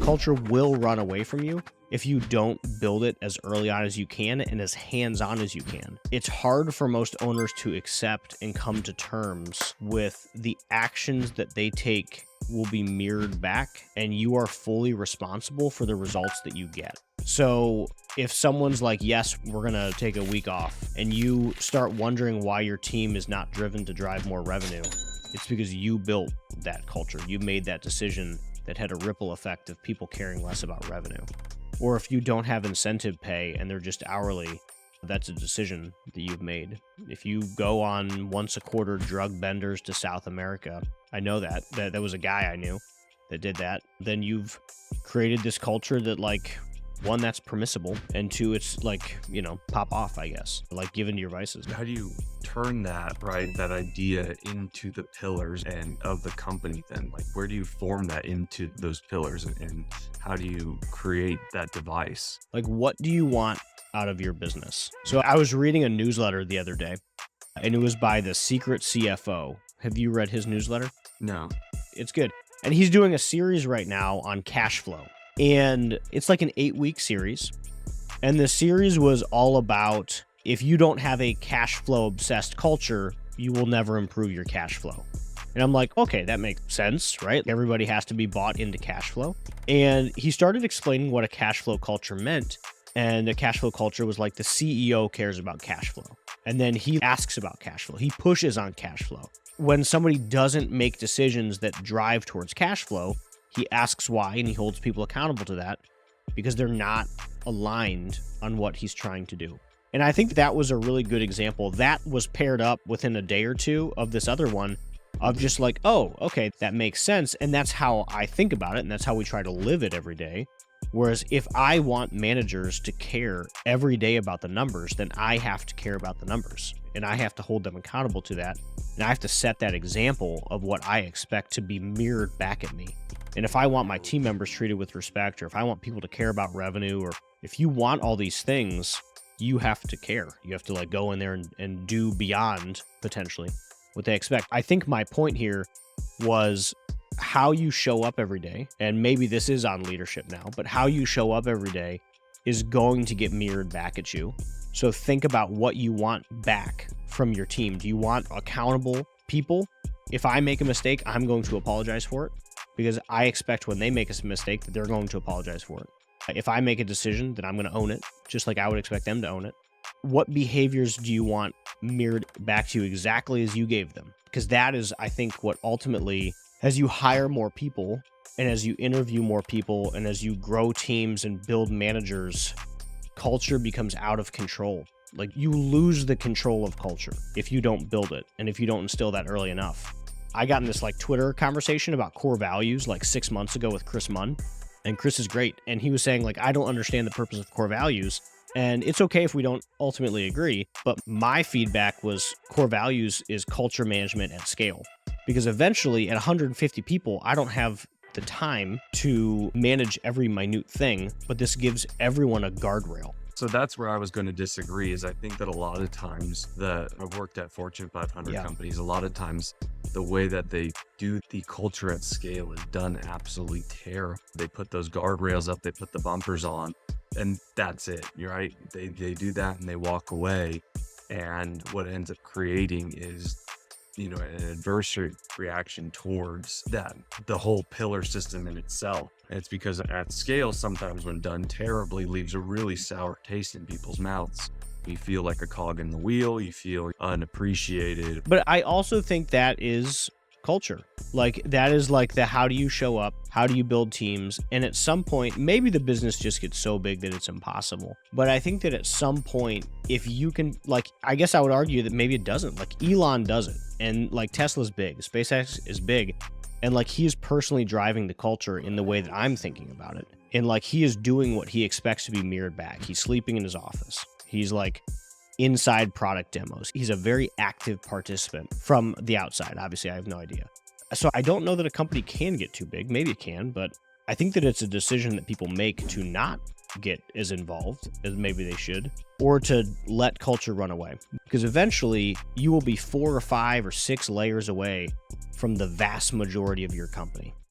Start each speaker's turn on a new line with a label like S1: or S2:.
S1: culture will run away from you if you don't build it as early on as you can and as hands-on as you can. It's hard for most owners to accept and come to terms with the actions that they take will be mirrored back, and you are fully responsible for the results that you get. So if someone's like, yes, we're gonna take a week off, and you start wondering why your team is not driven to drive more revenue, it's because you built that culture. You made that decision that had a ripple effect of people caring less about revenue. Or if you don't have incentive pay and they're just hourly, that's a decision that you've made. If you go on once a quarter drug benders to South America, I know that was a guy I knew that did that, then you've created this culture that, like, one, that's permissible, and two, it's like, you know, pop off, I guess, like give into your vices.
S2: How do you turn that, right, that idea into the pillars and of the company then? Like, where do you form that into those pillars, and how do you create that device?
S1: Like, what do you want out of your business? So I was reading a newsletter the other day, and it was by the Secret CFO. Have you read his newsletter?
S2: No.
S1: It's good. And he's doing a series right now on cash flow. And it's like an 8-week series. And the series was all about, if you don't have a cash flow obsessed culture, you will never improve your cash flow. And I'm like, okay, that makes sense, right? Everybody has to be bought into cash flow. And he started explaining what a cash flow culture meant. And a cash flow culture was like the CEO cares about cash flow. And then he asks about cash flow. He pushes on cash flow. When somebody doesn't make decisions that drive towards cash flow, he asks why, and he holds people accountable to that because they're not aligned on what he's trying to do. And I think that was a really good example. That was paired up within a day or two of this other one of just like, oh, okay, that makes sense. And that's how I think about it. And that's how we try to live it every day. Whereas if I want managers to care every day about the numbers, then I have to care about the numbers and I have to hold them accountable to that. And I have to set that example of what I expect to be mirrored back at me. And if I want my team members treated with respect, or if I want people to care about revenue, or if you want all these things, you have to care. You have to like go in there and do beyond potentially what they expect. I think my point here was how you show up every day, and maybe this is on leadership now, but how you show up every day is going to get mirrored back at you. So think about what you want back from your team. Do you want accountable people? If I make a mistake, I'm going to apologize for it because I expect when they make a mistake that they're going to apologize for it. If I make a decision, then I'm going to own it, just like I would expect them to own it. What behaviors do you want mirrored back to you exactly as you gave them? Because that is, I think, what ultimately, as you hire more people and as you interview more people and as you grow teams and build managers, culture becomes out of control. Like, you lose the control of culture if you don't build it and if you don't instill that early enough. I got in this like Twitter conversation about core values like 6 months ago with Chris Munn, and Chris is great. And he was saying, like, I don't understand the purpose of core values. And it's okay if we don't ultimately agree, but my feedback was core values is culture management at scale. Because eventually at 150 people, I don't have the time to manage every minute thing, but this gives everyone a guardrail.
S2: So that's where I was going to disagree, is I think that a lot of times I've worked at Fortune 500 companies, a lot of times the way that they do the culture at scale is done absolutely terrible. They put those guardrails up, they put the bumpers on, and that's it, right? They do that and they walk away. And what ends up creating is, you know, an adverse reaction towards that, the whole pillar system in itself. And it's because at scale, sometimes when done terribly, leaves a really sour taste in people's mouths. You feel like a cog in the wheel, you feel unappreciated.
S1: But I also think that is culture. Like, that is like the how do you show up? How do you build teams? And at some point, maybe the business just gets so big that it's impossible. But I think that at some point, if you can, like, I guess I would argue that maybe it doesn't. Like, Elon does it. And like, Tesla's big, SpaceX is big. And like, he is personally driving the culture in the way that I'm thinking about it. And like, he is doing what he expects to be mirrored back. He's sleeping in his office. He's like inside product demos. He's a very active participant from the outside. Obviously, I have no idea. So I don't know that a company can get too big. Maybe it can, but I think that it's a decision that people make to not get as involved as maybe they should, or to let culture run away. Because eventually you will be 4 or 5 or 6 layers away from the vast majority of your company.